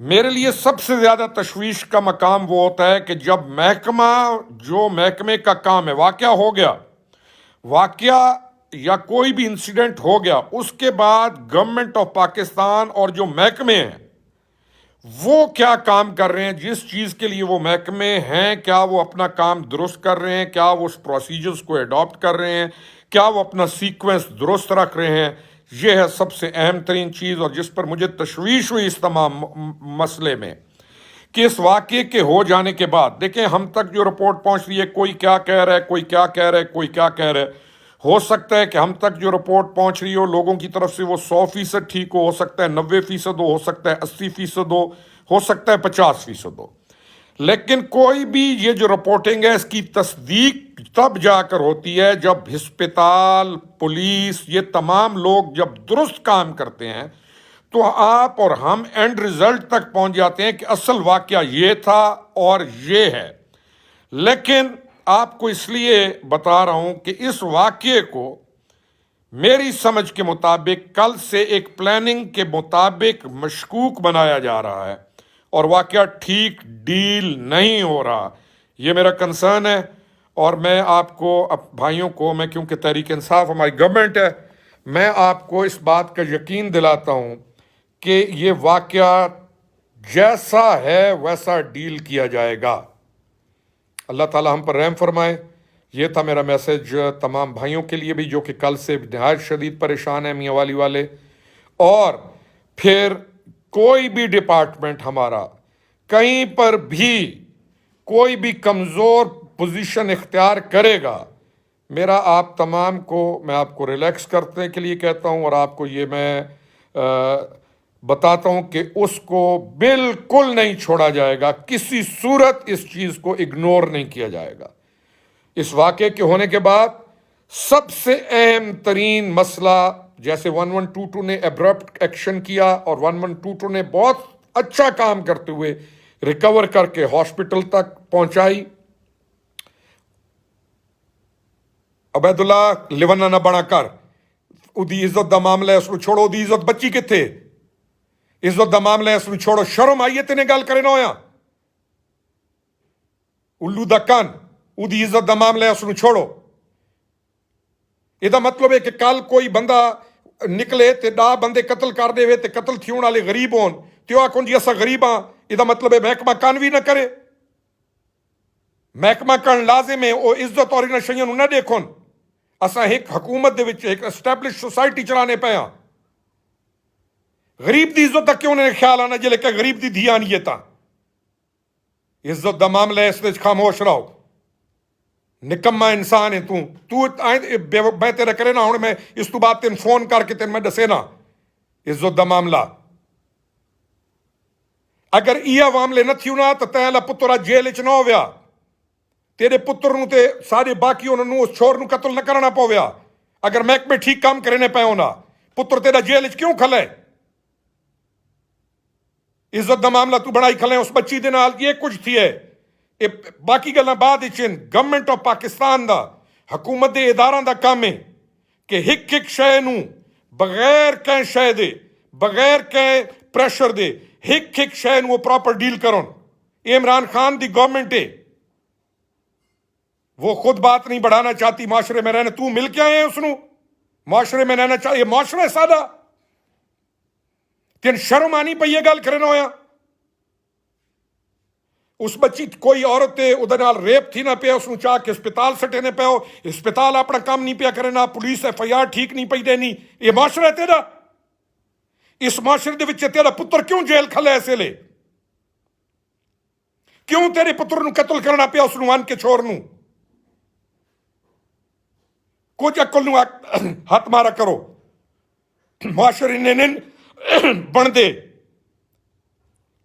میرے لیے سب سے زیادہ تشویش کا مقام وہ ہوتا ہے کہ جب محکمہ جو محکمے کا کام ہے، واقعہ ہو گیا، واقعہ یا کوئی بھی انسیڈنٹ ہو گیا، اس کے بعد گورنمنٹ آف پاکستان اور جو محکمے ہیں وہ کیا کام کر رہے ہیں، جس چیز کے لیے وہ محکمے ہیں، کیا وہ اپنا کام درست کر رہے ہیں، کیا وہ اس پروسیجرز کو اڈاپٹ کر رہے ہیں، کیا وہ اپنا سیکوینس درست رکھ رہے ہیں. یہ ہے سب سے اہم ترین چیز، اور جس پر مجھے تشویش ہوئی اس تمام مسئلے میں کہ اس واقعے کے ہو جانے کے بعد دیکھیں ہم تک جو رپورٹ پہنچ رہی ہے، کوئی کیا کہہ رہا ہے، کوئی کیا کہہ رہا ہے، کوئی کیا کہہ رہا ہے. ہو سکتا ہے کہ ہم تک جو رپورٹ پہنچ رہی ہو لوگوں کی طرف سے وہ 100% ٹھیک ہو سکتا ہے 90% ہو سکتا ہے 80% ہو سکتا ہے 50% ہو. لیکن کوئی بھی یہ جو رپورٹنگ ہے اس کی تصدیق تب جا کر ہوتی ہے جب ہسپتال، پولیس، یہ تمام لوگ جب درست کام کرتے ہیں تو آپ اور ہم اینڈ ریزلٹ تک پہنچ جاتے ہیں کہ اصل واقعہ یہ تھا اور یہ ہے. لیکن آپ کو اس لیے بتا رہا ہوں کہ اس واقعے کو میری سمجھ کے مطابق کل سے ایک پلاننگ کے مطابق مشکوک بنایا جا رہا ہے اور واقعہ ٹھیک ڈیل نہیں ہو رہا. یہ میرا کنسرن ہے، اور میں آپ کو بھائیوں کو، میں کیونکہ تحریک انصاف ہماری گورنمنٹ ہے، میں آپ کو اس بات کا یقین دلاتا ہوں کہ یہ واقعہ جیسا ہے ویسا ڈیل کیا جائے گا. اللہ تعالی ہم پر رحم فرمائے. یہ تھا میرا میسج تمام بھائیوں کے لیے بھی جو کہ کل سے نہایت شدید پریشان ہیں، میاں والی والے. اور پھر کوئی بھی ڈپارٹمنٹ ہمارا کہیں پر بھی کوئی بھی کمزور پوزیشن اختیار کرے گا، میرا آپ تمام کو، میں آپ کو ریلیکس کرنے کے لیے کہتا ہوں، اور آپ کو یہ میں بتاتا ہوں کہ اس کو بالکل نہیں چھوڑا جائے گا، کسی صورت اس چیز کو اگنور نہیں کیا جائے گا. اس واقعے کے ہونے کے بعد سب سے اہم ترین مسئلہ، جیسے 1122 نے ایبرپٹ ایکشن کیا اور 1122 نے بہت اچھا کام کرتے ہوئے ریکور کر کے ہاسپٹل تک پہنچائی. عبید اللہ لیونا نہ بنا کر ادی عزت دا معاملہ ہے، اس کو چھوڑو. دی عزت بچی کتھے؟ عزت دا معاملہ ہے، اس کو چھوڑو. شرم آئیے تینے گل کرے نہ ہویا الو دا کن. ادی عزت دا معاملہ ہے، اس کو چھوڑو. یہ مطلب ہے کہ کل کوئی بندہ نکلے تے 10 بندے قتل کر دے تے قتل تھیون والے غریب ہون تے وہ آکھن جی اسا غریب ہاں. یہ مطلب ہے محکمہ کن بھی نہ کرے. محکمہ کن لازم ہے وہ عزت اور انہاں شیاں نہ دیکھن. اسا ایک حکومت دے وچ ایک اسٹیبلش سوسائٹی چلانے پے ہاں. غریب دی عزت دا کیوں نہیں خیال آنا جلے کہ غریب دی دھی آنی ہے تا. عزت دا معاملہ ہے، اس وچ خاموش رہو. نکما انسان ہے میں تیرے کرے نا ہوں، میں اس تو بعد تین فون کر کے تین میں دسے نا عزت دا معاملہ. اگر یہ معاملے نہ تھیو نا تو تیلا پترا جیل چ نہ ہویا، تیرے پتر نو تے سارے باقی انہوں اس چھوڑ نو قتل نہ کرنا پویا. اگر محکمے ٹھیک کام کرنے پے ہونا، پتر تیرا جیل چ کیوں کھلے؟ عزت دا معاملہ تو بڑائی کھلے اس بچی دے نال. یہ کچھ تھی ہے، باقی گلاں بعد گورنمنٹ آف پاکستان دا، حکومت دے اداراں دا کام ہے کہ ہک ہک شے نو بغیر کہیں شے دے، بغیر کہیں پریشر دے، ہک ہک شے نو پراپر ڈیل کرن. عمران خان دی گورنمنٹ ہے، وہ خود بات نہیں بڑھانا چاہتی معاشرے میں رہنا. تو مل کے آئے ہیں اس نو معاشرے میں رہنا چاہیے. معاشرہ ہے سادہ. تین شرم آنی پئی یہ گل کرنا ہویا. اس بچی کوئی عورت ادھر نال ریپ تھی نہ پیا، اس نو چاہ کے اسپتال سٹے پے ہو، اسپتال اپنا کام نہیں پیا کرنا، پولیس FIR ٹھیک نہیں پئی دینی. یہ معاشرہ ہے تیرا؟ اس معاشرے دے وچ تیرا پتر کیوں جیل کھلے ایسے لے؟ کیوں تیرے پتر نو قتل کرنا پیا اس نو آن کے چھوڑ نو؟ کچھ عقل نو ہاتھ مارا کرو. معاشرے نے بن دے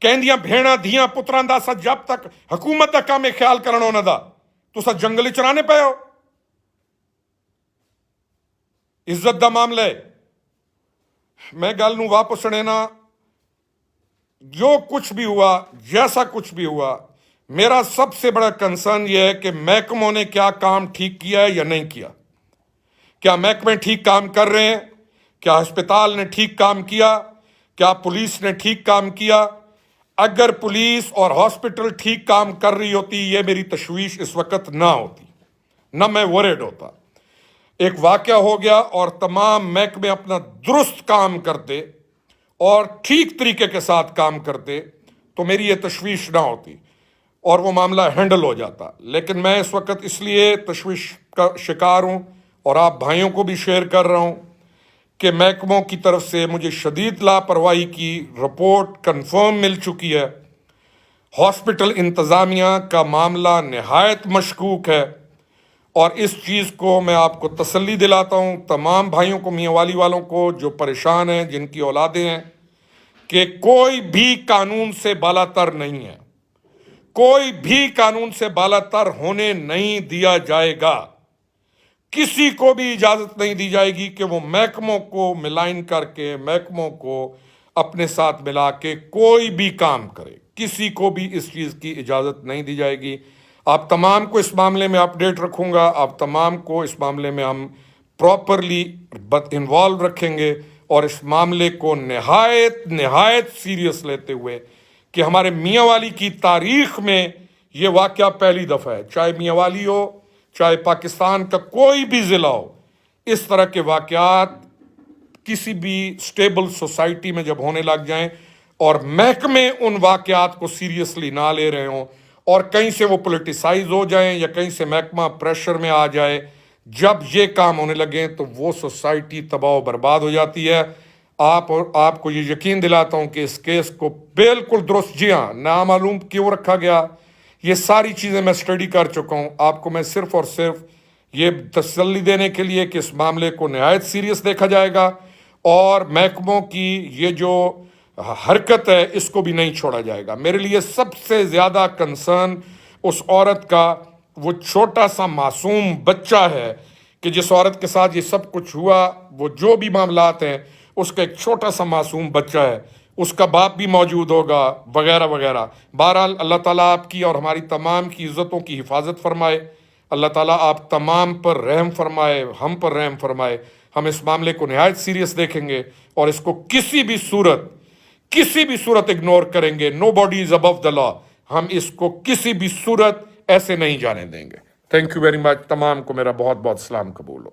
کہندیاں بھیڑاں دھیاں پتراں دا سا جب تک حکومت دا کام خیال کرنا انہاں دا تو سا جنگل چرانے پے ہو. عزت دا معاملہ ہے. میں گل نو واپس لینا، جو کچھ بھی ہوا، جیسا کچھ بھی ہوا، میرا سب سے بڑا کنسرن یہ ہے کہ محکموں نے کیا کام ٹھیک کیا ہے یا نہیں کیا. کیا محکمے ٹھیک کام کر رہے ہیں؟ کیا ہسپتال نے ٹھیک کام کیا؟ کیا پولیس نے ٹھیک کام کیا؟ اگر پولیس اور ہاسپٹل ٹھیک کام کر رہی ہوتی یہ میری تشویش اس وقت نہ ہوتی، نہ میں ورڈ ہوتا۔ ایک واقعہ ہو گیا اور تمام محکمے اپنا درست کام کرتے اور ٹھیک طریقے کے ساتھ کام کرتے تو میری یہ تشویش نہ ہوتی اور وہ معاملہ ہینڈل ہو جاتا۔ لیکن میں اس وقت اس لیے تشویش کا شکار ہوں اور آپ بھائیوں کو بھی شیئر کر رہا ہوں کہ محکموں کی طرف سے مجھے شدید لاپرواہی کی رپورٹ کنفرم مل چکی ہے۔ ہاسپٹل انتظامیہ کا معاملہ نہایت مشکوک ہے، اور اس چیز کو میں آپ کو تسلی دلاتا ہوں، تمام بھائیوں کو، میاں والی والوں کو جو پریشان ہیں، جن کی اولادیں ہیں، کہ کوئی بھی قانون سے بالا تر نہیں ہے، کوئی بھی قانون سے بالا تر ہونے نہیں دیا جائے گا۔ کسی کو بھی اجازت نہیں دی جائے گی کہ وہ محکموں کو ملائن کر کے، محکموں کو اپنے ساتھ ملا کے کوئی بھی کام کرے، کسی کو بھی اس چیز کی اجازت نہیں دی جائے گی۔ آپ تمام کو اس معاملے میں اپڈیٹ رکھوں گا، آپ تمام کو اس معاملے میں ہم پراپرلی انوالو رکھیں گے، اور اس معاملے کو نہایت سیریس لیتے ہوئے کہ ہمارے میاں والی کی تاریخ میں یہ واقعہ پہلی دفعہ ہے، چاہے میاں والی ہو، چاہے پاکستان کا کوئی بھی ضلع ہو، اس طرح کے واقعات کسی بھی سٹیبل سوسائٹی میں جب ہونے لگ جائیں اور محکمے ان واقعات کو سیریسلی نہ لے رہے ہوں اور کہیں سے وہ پولیٹیسائز ہو جائیں یا کہیں سے محکمہ پریشر میں آ جائے، جب یہ کام ہونے لگیں تو وہ سوسائٹی تباہ و برباد ہو جاتی ہے۔ آپ کو یہ یقین دلاتا ہوں کہ اس کیس کو بالکل درست، جی ہاں، نامعلوم کیوں رکھا گیا، یہ ساری چیزیں میں اسٹڈی کر چکا ہوں۔ آپ کو میں صرف اور صرف یہ تسلی دینے کے لیے کہ اس معاملے کو نہایت سیریس دیکھا جائے گا، اور محکموں کی یہ جو حرکت ہے اس کو بھی نہیں چھوڑا جائے گا۔ میرے لیے سب سے زیادہ کنسرن اس عورت کا وہ چھوٹا سا معصوم بچہ ہے کہ جس عورت کے ساتھ یہ سب کچھ ہوا، وہ جو بھی معاملات ہیں، اس کا ایک چھوٹا سا معصوم بچہ ہے، اس کا باپ بھی موجود ہوگا، وغیرہ وغیرہ۔ بہرحال اللہ تعالیٰ آپ کی اور ہماری تمام کی عزتوں کی حفاظت فرمائے، اللہ تعالیٰ آپ تمام پر رحم فرمائے، ہم پر رحم فرمائے۔ ہم اس معاملے کو نہایت سیریس دیکھیں گے اور اس کو کسی بھی صورت اگنور کریں گے۔ نو باڈی از ابو دا لا، ہم اس کو کسی بھی صورت ایسے نہیں جانے دیں گے۔ تھینک یو ویری مچ، تمام کو میرا بہت بہت سلام قبول ہو۔